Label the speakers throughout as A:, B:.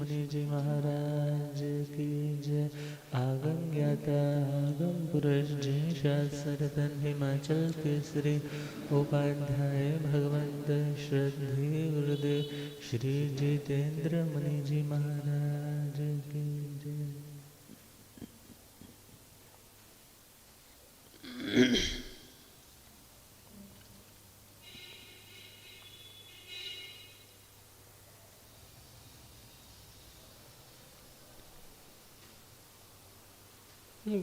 A: मुनि जी महाराज की जय। आगम ज्ञाता आगम पुरुष जय शास्त्रधन हिमाचल केसरी उपाध्याय भगवंत श्रद्धे गुरुदेव श्री जितेंद्र मुनि जी महाराज की जय।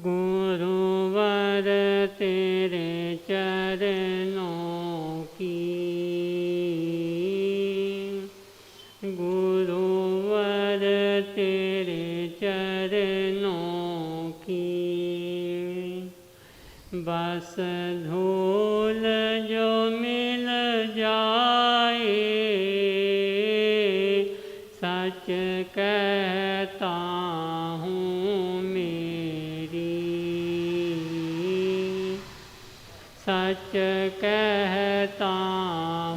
B: गुरुवर तेरे चरणों की, गुरुवर तेरे चरणों की, बस धूल जो मिल जाए सच कहता सच कहता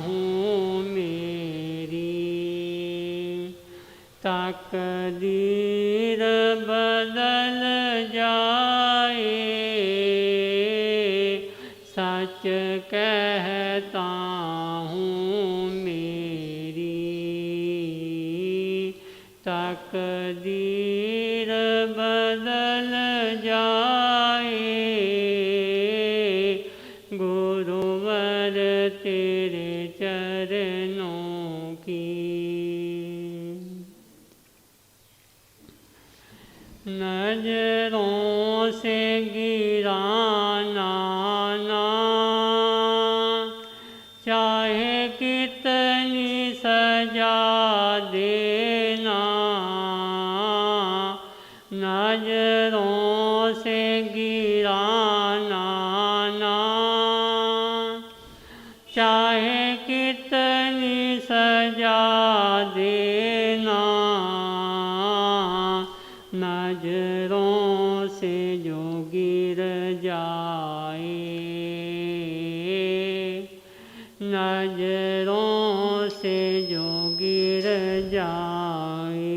B: हूँ मेरी तकदीर बदल जाए सच कहता हूँ मेरी तकदीर बदल जाए गुरुवर तेरे चरणों की। नजरों से गिराना ना चाहे कितनी सजा देना, नजरों से गिराना चाहे कितनी सजा देना, नजरों से जो गिर जाए नजरों से जो गिर जाए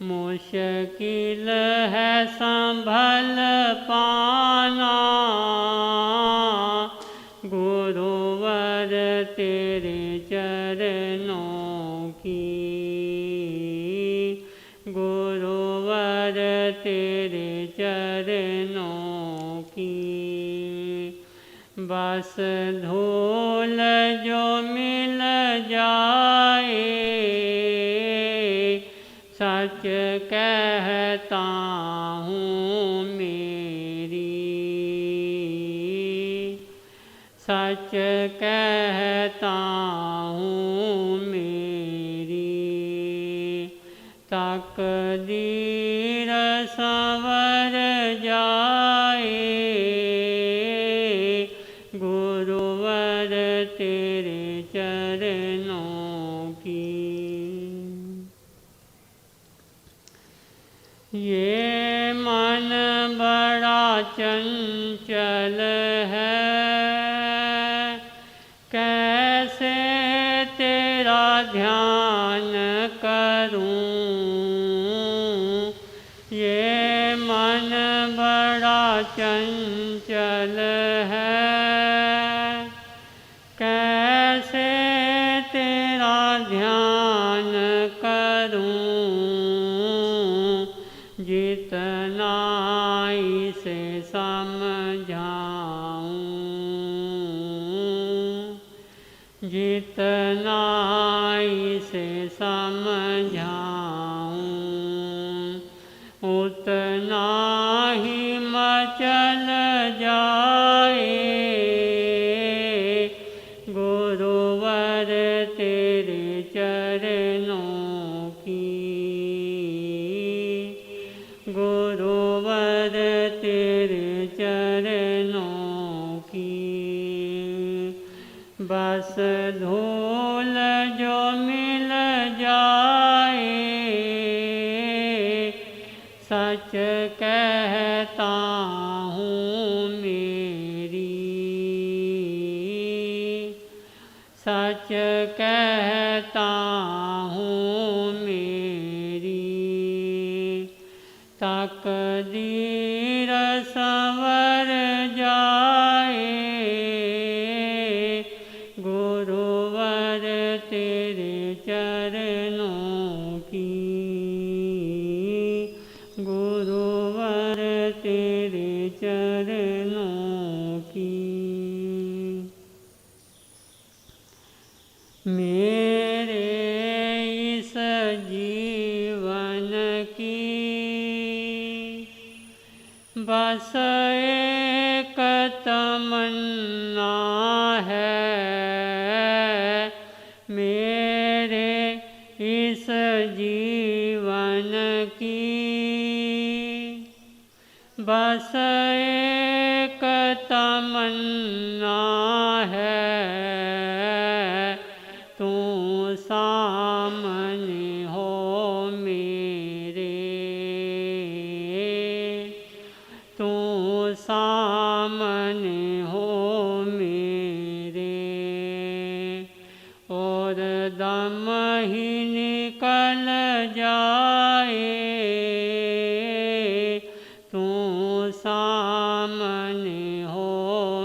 B: मुश्किल है संभल पाना गुरुवर तेरे चरणों की, गुरुवर तेरे चरणों की, बस धूल जो मिल जाए सच कहता हूँ मेरी सच कहता हूँ मेरी तकदीर संवर जाए गुरुवर तेरे चरणों की। ये मन बड़ा चंचल है कैसे तेरा ध्यान करूं, ये मन बड़ा चंचल है कैसे तेरा ध्यान करूं, जितना इसे समझाऊं, जितना इसे समझाऊं उतना ही मचल जाए गुरुवर तेरे चरणों की, गुरुवर तेरे चरणों की, बस धूल जो मिल जाए सच कहता हूँ मेरी सच कहता हूँ मेरी तकदीर संवर जाए गुरुवर तेरे चरणों की, गुरुवर तेरे चरणों की। मेरे इस जीवन की बस एक तमन्ना है, मेरे इस जीवन की बस एक तमन्ना है, तू सामने हो मेरे, तू सामने हो मेरे। और दम ही निकल जाए तू सामने हो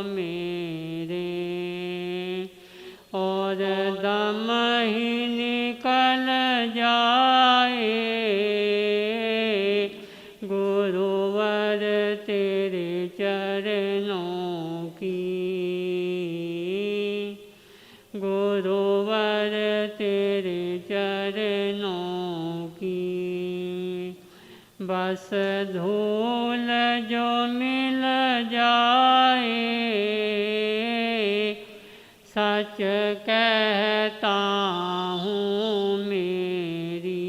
B: मेरे, और दम ही निकल जाए गुरुवर तेरे चरणों की, गुरुवर तेरे चरणों की। बस धूल जो मिल जाए सच कहता हूँ मेरी,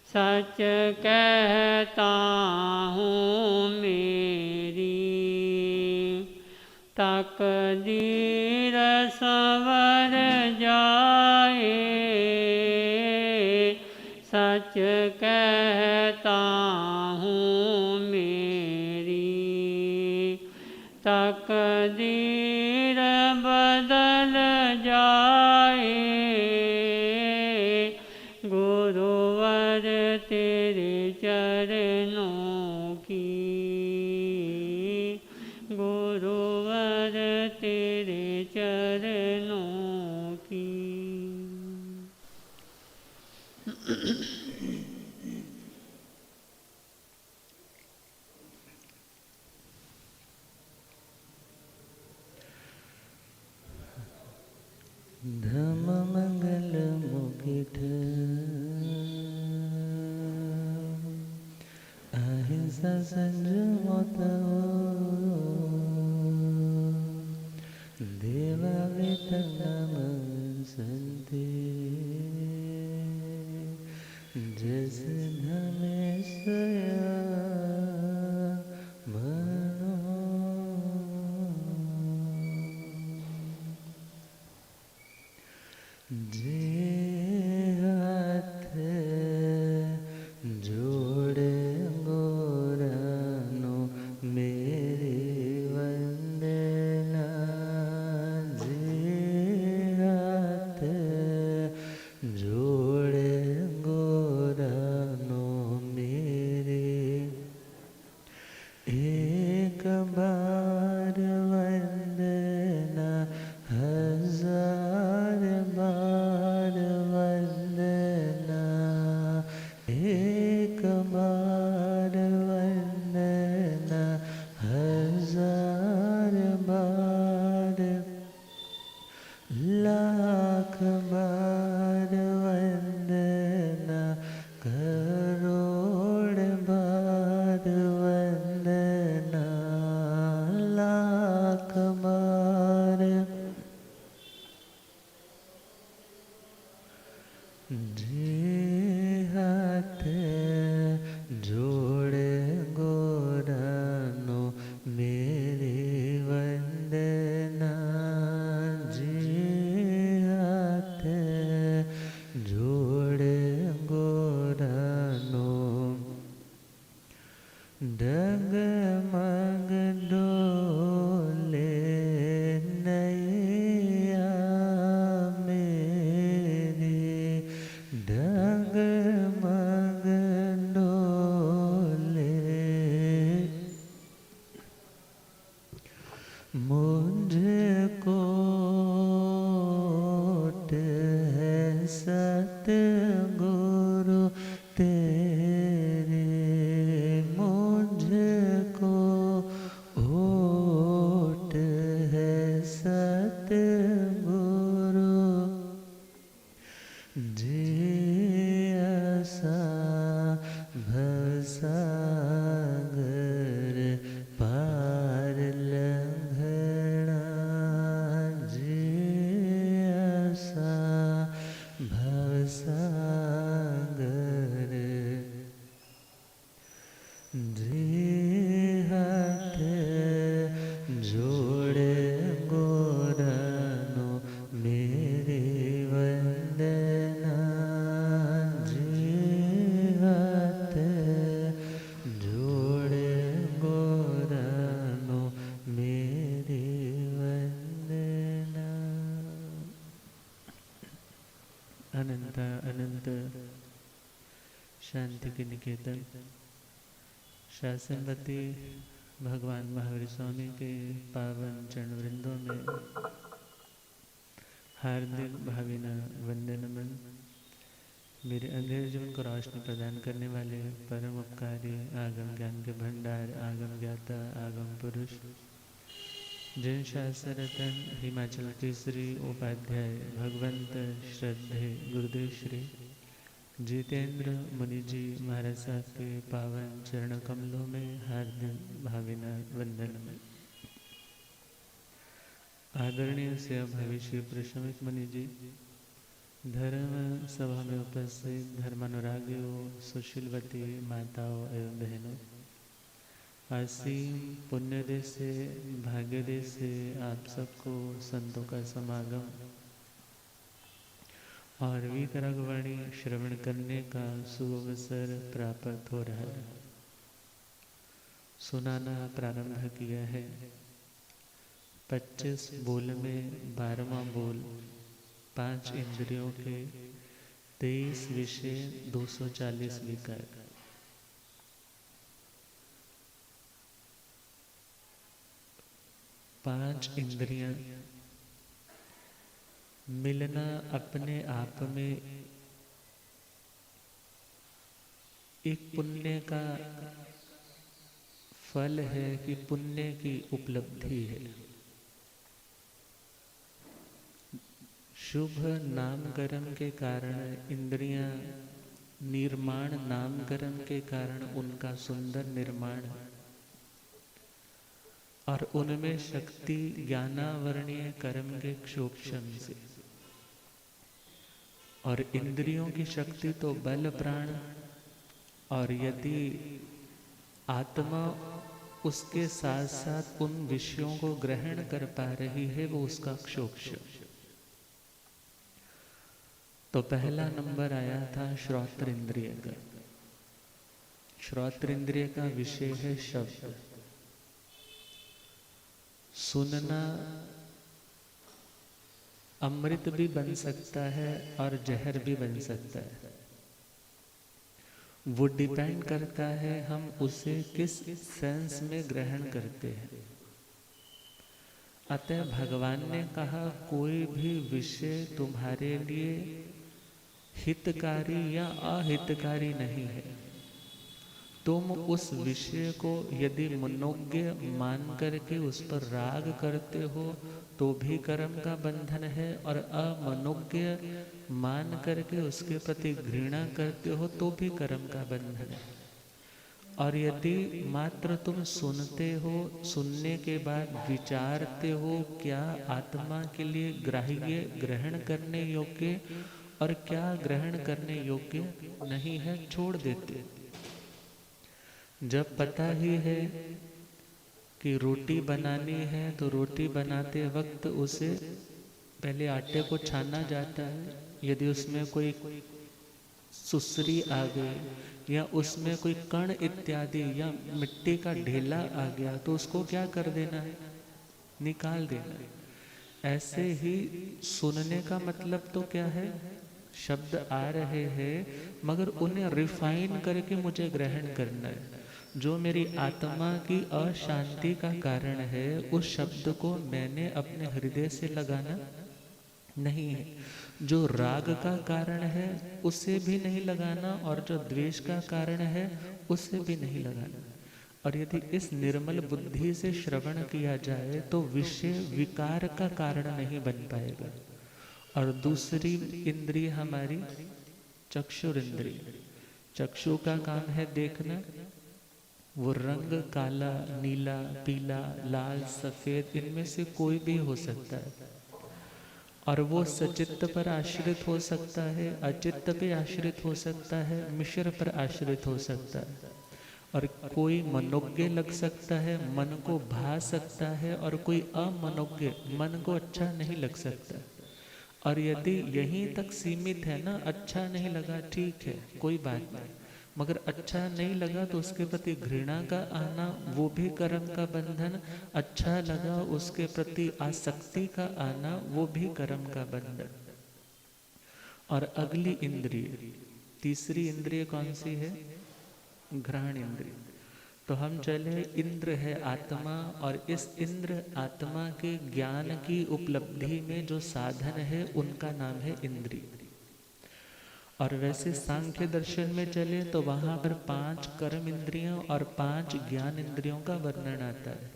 B: सच कहता हूँ मेरी। तकदीर संवर जाए सच कहता हूँ मेरी। तकदीर बदल जाए गुरुवर तेरे चरणों की, गुरुवर तेरे चरणों की।
A: धम मंगल मुकुट अहिंसा संयमत देवा वेतनम संते जस धमेशया जे हाथ जोड़े गोरानो मेरे वंदना, जे हाथ जोड़े गोरानो मेरे एक बार वंदना हजार बार वंदना, एक बार वंदना हजार बार, लाख बार वंदना करोड़ बार वंदना, लाख बार। जे हाथ जोड़े गोरानो मेरे वंदना, जे हाथ जोड़े गोरानो डगमग डोले नैया मेरे, सतगुरु तेरे मुझको ओट है सतगुरु जियसा भवसागर पार लंघना जियसा भवसागर हाथ जोड़े गोरानो मेरी वंदना हाथ जोड़े गोरानो मेरी वंदना। अनंत अनंत शांति के निकेतन शासनवती भगवान महावीर स्वामी के पावन चरण वृंदों में हार्दिक भावना वंदन नमन। मेरे अंधेरे जीवन को रोशनी प्रदान करने वाले परम उपकारी आगम ज्ञान के भंडार आगम ज्ञाता आगम पुरुष जैन शास्त्र रतन हिमाचल केसरी उपाध्याय भगवंत श्रद्धे गुरुदेव श्री जितेंद्र मुनि जी महाराज साहब के पावन चरण कमलों में हार्दिक भावना वंदन। आदरणीय से भविष्य प्रशमिक मुनि जी, धर्म सभा में उपस्थित धर्मानुरागियों, सुशीलवती माताओं एवं बहनों, असीम पुण्य देश से भाग्य देश से आप सबको संतों का समागम और वीतरागवाणी श्रवण करने का सुअवसर प्राप्त हो रहा है। सुनाना प्रारंभ किया है। 25 बोल में 12वां बोल 5 इंद्रियों के 23 विषय 240 विकार। पांच इंद्रियां मिलना अपने आप में एक पुण्य का फल है कि पुण्य की उपलब्धि है। शुभ नामकरण के कारण इंद्रियां निर्माण नामकरण के कारण उनका सुंदर निर्माण और उनमें शक्ति ज्ञानावरणीय कर्म के क्षोक्षम से, और इंद्रियों की शक्ति तो बल प्राण, और यदि आत्मा उसके साथ साथ उन विषयों को ग्रहण कर पा रही है वो उसका क्षोक्ष। तो पहला नंबर आया था श्रोत्र इंद्रिय का। श्रोत्र इंद्रिय का विषय है शब्द। सुनना अमृत भी बन सकता है और जहर भी बन सकता है। वो डिपेंड करता है हम उसे किस सेंस में ग्रहण करते हैं। अतः भगवान ने कहा कोई भी विषय तुम्हारे लिए हितकारी या अहितकारी नहीं है। तुम उस विषय को यदि मनोज्ञ मान करके उस पर राग करते हो तो भी कर्म का बंधन है, और अमनोज्ञ मान करके उसके प्रति घृणा करते हो तो भी कर्म का बंधन है। और यदि मात्र तुम सुनते हो, सुनने के बाद विचारते हो क्या आत्मा के लिए ग्राह्य ग्रहण करने योग्य और क्या ग्रहण करने योग्य नहीं है, छोड़ देते। जब पता ही है कि रोटी बनानी है तो रोटी बनाते वक्त उसे पहले आटे को छाना जाता है। यदि उसमें कोई सुसरी आ गई या उसमें कोई कण इत्यादि या मिट्टी का ढेला आ गया तो उसको क्या कर देना है, निकाल देना है। ऐसे ही सुनने का मतलब तो क्या है, शब्द आ रहे हैं मगर उन्हें रिफाइन करके मुझे ग्रहण करना है। जो मेरी आत्मा की अशांति का कारण है उस शब्द को मैंने अपने हृदय से लगाना नहीं है। जो राग का कारण है उसे भी नहीं लगाना, और जो द्वेष का कारण है उसे भी नहीं लगाना। और यदि इस निर्मल बुद्धि से श्रवण किया जाए तो विषय विकार का कारण नहीं बन पाएगा। और दूसरी इंद्रिय हमारी चक्षुर इंद्रिय, चक्षु का काम है देखना। वो रंग काला, नीला, पीला, लाल, सफेद, इनमें से कोई भी हो सकता है। और वो सचित्त पर आश्रित हो सकता है, अचित्त पे आश्रित हो सकता है, मिश्र पर आश्रित हो सकता है। और कोई मनोज्ञ लग सकता है, मन को भा सकता है, और कोई अमनोज्ञ, मन को अच्छा नहीं लग सकता। और यदि यहीं तक सीमित है ना, अच्छा नहीं लगा ठीक है कोई बात नहीं, मगर अच्छा नहीं लगा तो उसके प्रति घृणा का आना वो भी कर्म का बंधन, अच्छा लगा उसके प्रति आसक्ति का आना वो भी कर्म का बंधन। और अगली इंद्रिय, तीसरी इंद्रिय कौन सी है? घ्राण इंद्रिय। तो हम चले, इंद्र है आत्मा, और इस इंद्र आत्मा के ज्ञान की उपलब्धि में जो साधन है उनका नाम है इंद्रिय। और वैसे सांख्य दर्शन में चले तो वहां पर 5 कर्म इंद्रियों और 5 ज्ञान इंद्रियों का वर्णन आता है।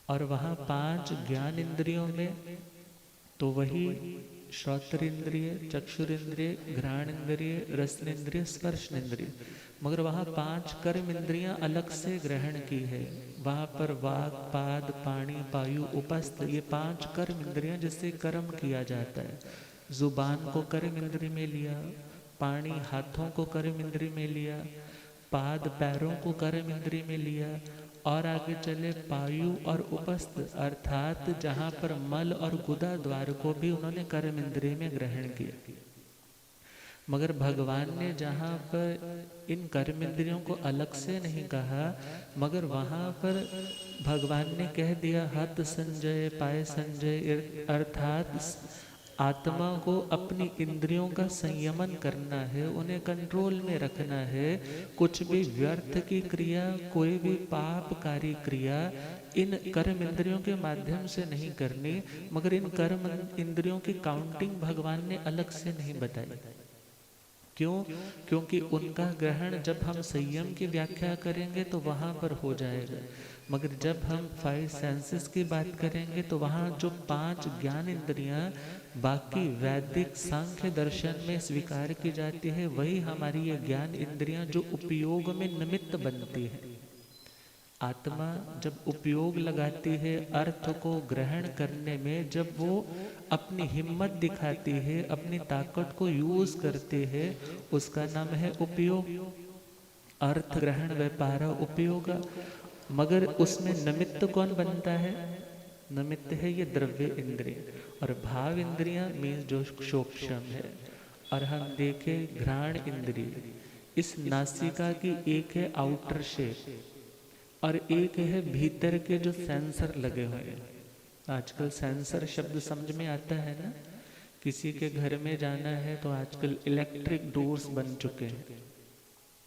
A: और वहां 5 ज्ञान इंद्रियों में तो वही श्रोत्र इंद्रिय, चक्षुर इंद्रिय, घ्राण इंद्रिय, रसन इंद्रिय, स्पर्श इंद्रिय, मगर वहाँ 5 कर्म इंद्रियां अलग से ग्रहण की है। वहाँ पर वाक, पाद, पाणी, पायु, उपस्थ, ये 5 कर्म इंद्रियां जिससे कर्म किया जाता है। जुबान को कर्म इंद्रिय में लिया, पाणी हाथों को कर्म इंद्रिय में लिया, पाद पैरों को कर्म इंद्रिय में लिया, और आगे चले पायु और उपस्थ अर्थात जहाँ पर मल और गुदा द्वार को भी उन्होंने कर्म इंद्रिय में ग्रहण किया। मगर भगवान ने जहाँ पर इन कर्म इंद्रियों को अलग से नहीं कहा, मगर वहाँ पर भगवान ने कह दिया हत संजय पाए संजय, अर्थात आत्मा को अपनी इंद्रियों का संयमन करना है, उन्हें कंट्रोल में रखना है। कुछ भी व्यर्थ की क्रिया, कोई भी पापकारी क्रिया इन कर्म इंद्रियों के माध्यम से नहीं करनी। मगर इन कर्म इंद्रियों की काउंटिंग भगवान ने अलग से नहीं बताई। क्यों? क्योंकि उनका ग्रहण जब हम संयम की व्याख्या करेंगे तो वहाँ पर हो जाएगा, मगर जब हम 5 सेंसेस की बात करेंगे तो वहाँ जो 5 ज्ञान इंद्रियाँ बाकी वैदिक सांख्य दर्शन में स्वीकार की जाती है, वही हमारी ये ज्ञान इंद्रियाँ जो उपयोग में निमित्त बनती है। आत्मा जब उपयोग लगाती है अर्थ को ग्रहण करने में, जब वो अपनी हिम्मत दिखाती है, अपनी ताकत को यूज करती है, उसका नाम है उपयोग। अर्थ ग्रहण व्यापार उपयोग। मगर उसमें निमित्त कौन बनता है? निमित्त है ये द्रव्य इंद्रिय। और भाव इंद्रियां मीन्स जो सूक्ष्म है। और हम देखें घ्राण इंद्रिय, इस नासिका की एक है आउटर शेप और एक है भीतर के जो सेंसर लगे हुए हैं। आजकल सेंसर शब्द समझ में आता है ना? किसी के घर में जाना है तो आजकल इलेक्ट्रिक डोर्स बन चुके हैं।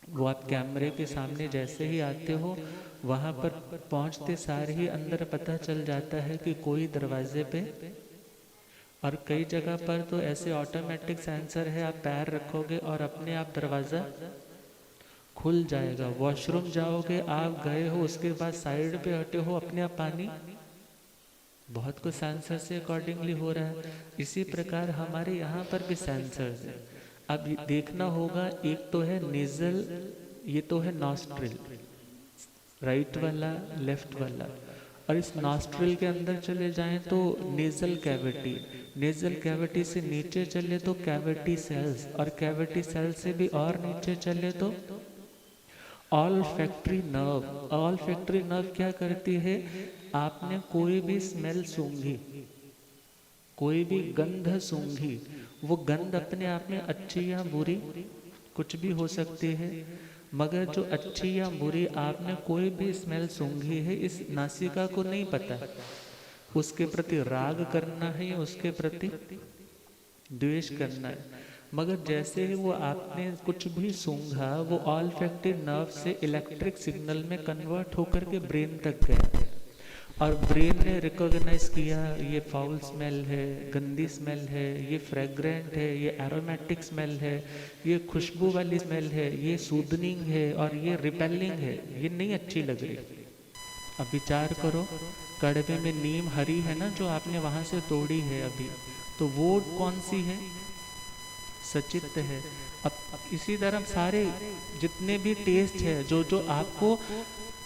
A: वो आप कैमरे के सामने जैसे ही आते हो, वहां पर पहुंचते सार ही अंदर पता चल जाता है कि कोई दरवाजे पे। और कई जगह पर तो ऐसे ऑटोमेटिक सेंसर है, आप पैर रखोगे और अपने आप दरवाजा खुल जाएगा। वॉशरूम जाओगे, आप गए हो, उसके बाद साइड पे हटे हो, अपने आप पानी, बहुत कुछ सेंसर से अकॉर्डिंगली हो रहा है। इसी प्रकार हमारे यहाँ पर भी सेंसर है। अब देखना होगा, एक तो है नेजल, ये तो है नॉस्ट्रिल, राइट वाला लेफ्ट वाला। और इस नॉस्ट्रिल के अंदर चले जाएं तो नेजल कैविटी, नेजल कैविटी से नीचे चले तो कैविटी सेल्स, और कैविटी सेल से भी और नीचे चले तो all factory nerve. All factory nerve क्या करती है? आपने कोई भी स्मेल सूंघी, कोई भी गंध सूंघी, वो गंध अपने आप में अच्छी या बुरी कुछ भी हो सकती है, मगर जो अच्छी या बुरी आपने कोई भी स्मेल सूंघी है, इस नासिका को नहीं पता उसके प्रति राग करना है या उसके प्रति द्वेष करना है। मगर जैसे ही वो आपने कुछ भी सूंघा, वो ऑल्फैक्टिव नर्व से इलेक्ट्रिक सिग्नल में कन्वर्ट होकर के ब्रेन तक गया। और ब्रेन ने रिकॉग्नाइज किया ये फाउल स्मेल है, गंदी स्मेल है, ये फ्रेग्रेंट है, ये एरोमेटिक स्मेल है, ये खुशबू वाली स्मेल है, ये सूदनिंग है और ये रिपेलिंग है, ये नहीं अच्छी लग रही। अब विचार करो, कड़वे में नीम हरी है ना जो आपने वहां से तोड़ी है अभी, तो वो कौन सी है? सचित्त है। अब इसी तरह सारे जितने भी टेस्ट है जो जो आपको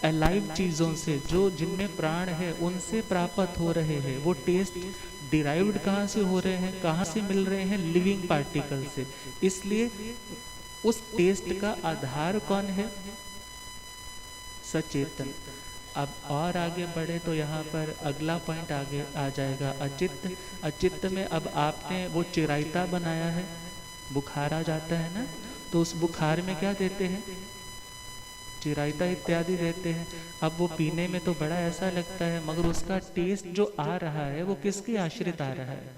A: अलाइव चीज़ों से, जो जिनमें प्राण है, उनसे प्राप्त हो रहे हैं, वो टेस्ट डिराइव्ड कहाँ से हो रहे हैं, कहाँ से मिल रहे हैं? लिविंग पार्टिकल से। इसलिए उस टेस्ट का आधार कौन है? सचेतन। अब और आगे बढ़े तो यहाँ पर अगला पॉइंट आगे आ जाएगा, अचित्त। अचित्त में अब आपने वो चिरायता बनाया है, बुखार आ जाता है ना, तो उस बुखार में क्या देते हैं? चिरायता इत्यादि देते हैं। अब वो पीने में तो बड़ा ऐसा लगता है, मगर उसका टेस्ट जो आ रहा है वो किसके आश्रित आ रहा है?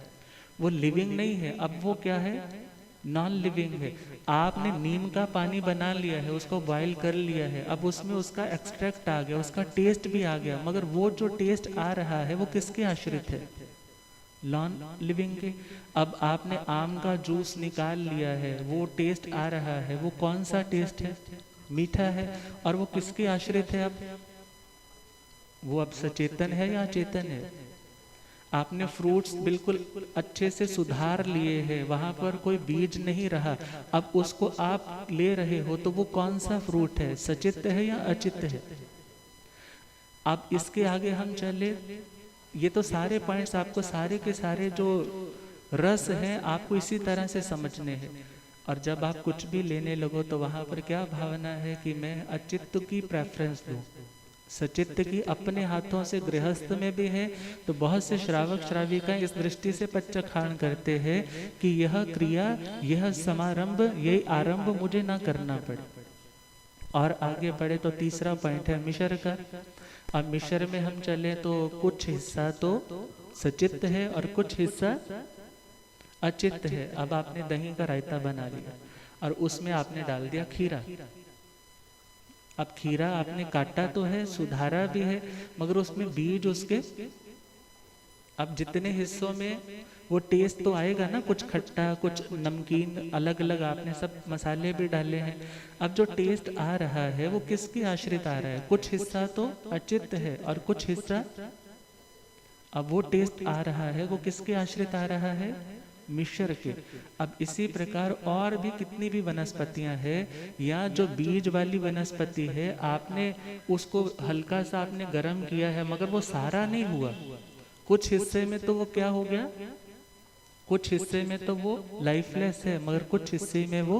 A: वो लिविंग नहीं है। अब वो क्या है? नॉन लिविंग है। आपने नीम का पानी बना लिया है, उसको बॉयल कर लिया है, अब उसमें उसका एक्सट्रैक्ट आ गया, उसका टेस्ट भी आ गया, मगर वो जो टेस्ट आ रहा है वो किसके आश्रित है? नॉन लिविंग के। अब आपने आम का जूस निकाल लिया है, वो टेस्ट आ रहा है, वो कौन सा टेस्ट है? मीठा है। और वो किसके आश्रित है? अब वो अब सचेतन है या अचेतन है? आपने फ्रूट्स बिल्कुल अच्छे से सुधार लिए हैं, वहां पर कोई बीज नहीं रहा, अब उसको आप ले रहे हो, तो वो कौन सा फ्रूट है? सचित्त है या अचित्त है? अब इसके आगे हम चले, ये तो सारे पॉइंट्स आपको सारे के सारे जो रस हैं आपको इसी तरह से समझने हैं। और जब आप कुछ भी लेने लगो तो वहां पर क्या भावना है कि मैं अचित्त की प्रेफरेंस दूं, सचित्त की अपने हाथों से। गृहस्थ में भी है तो बहुत से श्रावक श्राविकाएं इस दृष्टि से पच्चखान करते हैं कि यह क्रिया, यह समारंभ, यही आरंभ मुझे ना करना पड़े। और आगे बढ़े तो तीसरा पॉइंट है मिश्र का। अब मिश्र में हम चले तो कुछ हिस्सा तो सचित्त है और कुछ हिस्सा अचित्त है। अब आपने दही का रायता बना लिया और उसमें आपने डाल दिया खीरा। अब खीरा आपने काटा तो है, सुधारा भी है, मगर उसमें बीज उसके, अब जितने हिस्सों में वो टेस्ट तो आएगा ना, कुछ खट्टा, कुछ नमकीन, अलग अलग आपने सब मसाले भी डाले हैं। अब जो टेस्ट आ रहा है वो किसके आश्रित आ रहा है? कुछ हिस्सा तो अचित्त है और कुछ हिस्सा, अब वो टेस्ट आ रहा है वो किसके आश्रित आ रहा है? मिश्र के। अब इसी प्रकार और भी कितनी भी वनस्पतियां हैं, या जो बीज वाली वनस्पति है, आपने उसको हल्का सा आपने गर्म किया है, मगर वो सारा नहीं हुआ, कुछ हिस्से में तो वो क्या हो गया? कुछ हिस्से में तो वो लाइफलेस है, मगर कुछ हिस्से में वो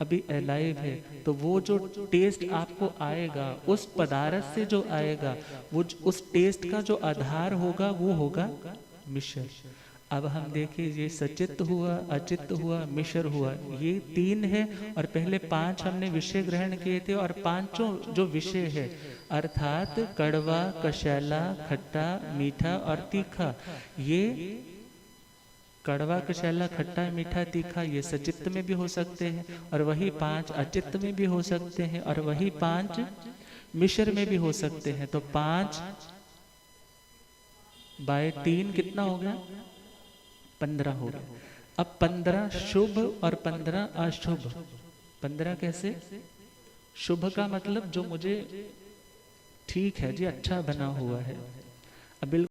A: अभी अलाइव है। तो वो जो टेस्ट आपको आएगा, उस पदार्थ से जो आएगा, वो उस टेस्ट का जो आधार होगा वो होगा मिश्र। अब हम देखें, ये सचित्त हुआ, अचित्त हुआ, मिश्र हुआ, ये तीन है। और पहले 5 हमने विषय ग्रहण किए थे, और पांचों जो विषय है अर्थात कड़वा, कशैला, खट्टा, मीठा और तीखा, ये कड़वा, कशैला, खट्टा, मीठा, तीखा, ये सचित्त में भी हो सकते हैं, और वही 5 अचित्त में भी हो सकते हैं, और वही 5 मिश्र में भी हो सकते हैं। तो 5 बाय 3 कितना हो गया? 15 हो गया। अब 15 शुभ और 15 अशुभ। 15 कैसे? शुभ का मतलब जो मुझे ठीक है जी, अच्छा बना हुआ है। अब बिल्कुल